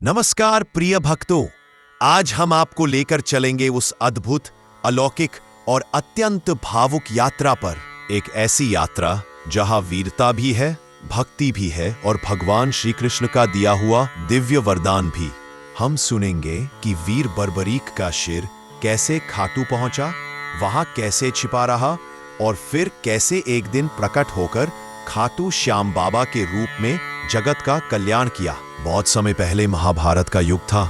नमस्कार प्रिय भक्तों, आज हम आपको लेकर चलेंगे उस अद्भुत, अलौकिक और अत्यंत भावुक यात्रा पर। एक ऐसी यात्रा जहां वीरता भी है, भक्ति भी है और भगवान श्री कृष्ण का दिया हुआ दिव्य वरदान भी। हम सुनेंगे कि वीर बर्बरीक का शिर कैसे खाटू पहुंचा, वहां कैसे छिपा रहा और फिर कैसे एक दिन प्रकट होकर खाटू श्याम बाबा के रूप में जगत का कल्याण किया। बहुत समय पहले महाभारत का युग था।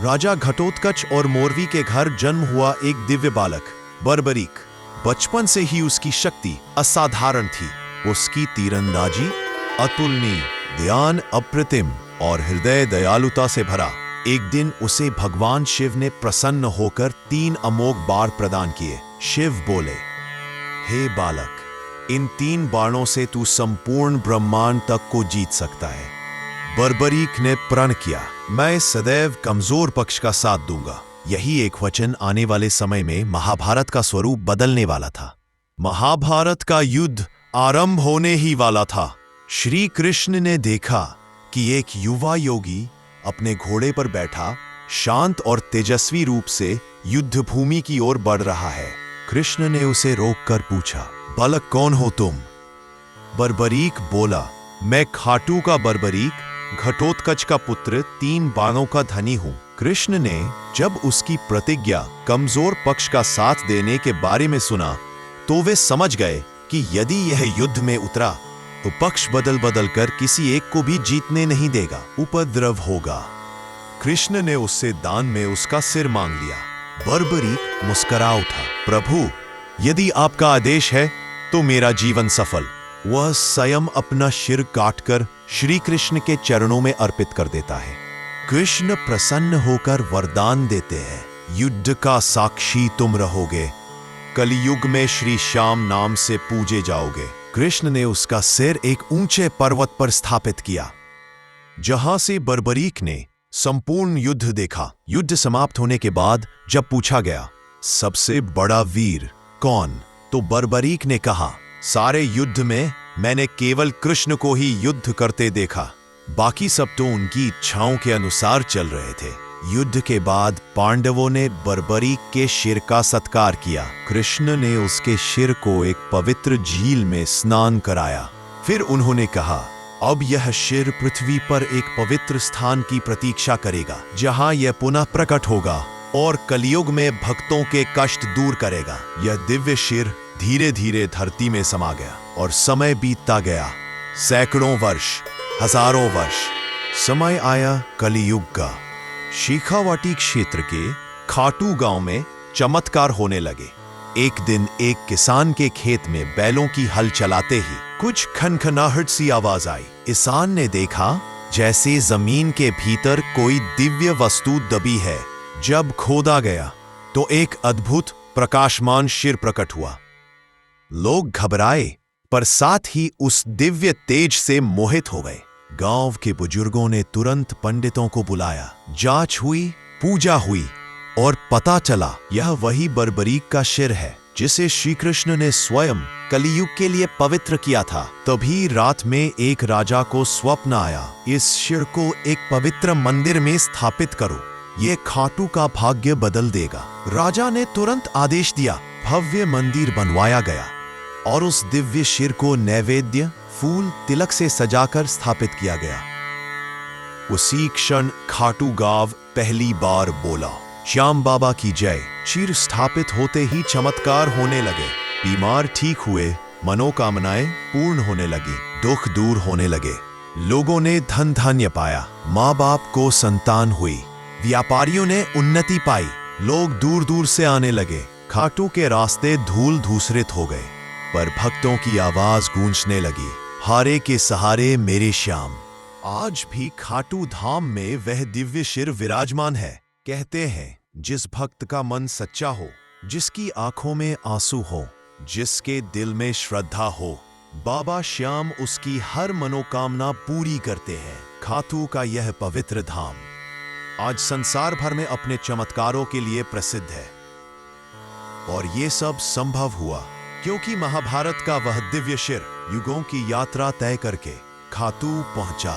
राजा घटोत्कच और मोरवी के घर जन्म हुआ एक दिव्य बालक बर्बरीक। बचपन से ही उसकी शक्ति असाधारण थी। उसकी तीरंदाजी अतुलनीय, ध्यान अप्रतिम और हृदय दयालुता से भरा। एक दिन उसे भगवान शिव ने प्रसन्न होकर 3 अमोघ बाण प्रदान किए। शिव बोले, हे बालक, इन 3 बाणों से तू संपूर्ण ब्रह्मांड तक को जीत सकता है। बर्बरीक ने प्रण किया, मैं सदैव कमजोर पक्ष का साथ दूंगा। यही एक वचन आने वाले समय में महाभारत का स्वरूप बदलने वाला था। महाभारत का युद्ध आरंभ होने ही वाला था। श्री कृष्ण ने देखा कि एक युवा योगी अपने घोड़े पर बैठा शांत और तेजस्वी रूप से युद्ध भूमि की ओर बढ़ रहा है। कृष्ण ने उसे रोककर पूछा, बालक कौन हो तुम? बर्बरीक बोला, मैं खाटू का बर्बरीक, घटोत्कच का पुत्र, 3 बाणों का धनी हूं। कृष्ण ने जब उसकी प्रतिज्ञा कमजोर पक्ष का साथ देने के बारे में सुना तो वे समझ गए कि यदि यह युद्ध में उतरा तो पक्ष बदल बदल कर किसी एक को भी जीतने नहीं देगा, उपद्रव होगा। कृष्ण ने उससे दान में उसका सिर मांग लिया। बर्बरीक मुस्कुरा उठा, प्रभु, यदि आपका आदेश है तो मेरा जीवन सफल। वह स्वयं अपना सिर काटकर श्री कृष्ण के चरणों में अर्पित कर देता है। कृष्ण प्रसन्न होकर वरदान देते हैं, युद्ध का साक्षी तुम रहोगे, कलयुग में श्री श्याम नाम से पूजे जाओगे। कृष्ण ने उसका सिर एक ऊंचे पर्वत पर स्थापित किया, जहां से बर्बरीक ने संपूर्ण युद्ध देखा। युद्ध समाप्त होने के बाद जब पूछा गया, सबसे बड़ा वीर कौन, तो बर्बरीक ने कहा, सारे युद्ध में मैंने केवल कृष्ण को ही युद्ध करते देखा, बाकी सब तो उनकी इच्छाओं के अनुसार चल रहे थे। युद्ध के बाद पांडवों ने बर्बरीक के सिर का सत्कार किया। कृष्ण ने उसके सिर को एक पवित्र झील में स्नान कराया। फिर उन्होंने कहा, अब यह सिर पृथ्वी पर एक पवित्र स्थान की प्रतीक्षा करेगा, जहां यह पुनः प्रकट होगा और कलयुग में भक्तों के कष्ट दूर करेगा। यह दिव्य सिर धीरे धीरे धरती में समा गया और समय बीतता गया। सैकड़ों वर्ष, हजारों वर्ष। समय आया कलयुग का। शेखावाटी क्षेत्र के खाटू गांव में चमत्कार होने लगे। एक दिन एक किसान के खेत में बैलों की हल चलाते ही कुछ खनखनाहट सी आवाज आई। किसान ने देखा जैसे जमीन के भीतर कोई दिव्य वस्तु दबी है। जब खोदा गया तो एक अद्भुत प्रकाशमान सिर प्रकट हुआ। लोग घबराए पर साथ ही उस दिव्य तेज से मोहित हो गए। गांव के बुजुर्गों ने तुरंत पंडितों को बुलाया। जांच हुई, पूजा हुई और पता चला यह वही बर्बरीक का सिर है जिसे श्री कृष्ण ने स्वयं कलयुग के लिए पवित्र किया था। तभी रात में एक राजा को स्वप्न आया, इस सिर को एक पवित्र मंदिर में स्थापित करो, ये खाटू का भाग्य बदल देगा। राजा ने तुरंत आदेश दिया, भव्य मंदिर बनवाया गया और उस दिव्य सिर को नैवेद्य, फूल, तिलक से सजाकर स्थापित किया गया। उसी क्षण खाटू गांव पहली बार बोला, श्याम बाबा की जय। सिर स्थापित होते ही चमत्कार होने लगे। बीमार ठीक हुए, मनोकामनाएं पूर्ण होने लगी, दुख दूर होने लगे। लोगों ने धन धान्य पाया, माँ बाप को संतान हुई, व्यापारियों ने उन्नति पाई, लोग दूर दूर से आने लगे। खाटू के रास्ते धूल धूसरित हो गए, पर भक्तों की आवाज गूंजने लगी, हारे के सहारे मेरे श्याम। आज भी खाटू धाम में वह दिव्य सिर विराजमान है। कहते हैं, जिस भक्त का मन सच्चा हो, जिसकी आंखों में आंसू हो, जिसके दिल में श्रद्धा हो, बाबा श्याम उसकी हर मनोकामना पूरी करते हैं। खाटू का यह पवित्र धाम आज संसार भर में अपने चमत्कारों के लिए प्रसिद्ध है। और ये सब संभव हुआ क्योंकि महाभारत का वह दिव्य सिर युगों की यात्रा तय करके खाटू पहुंचा।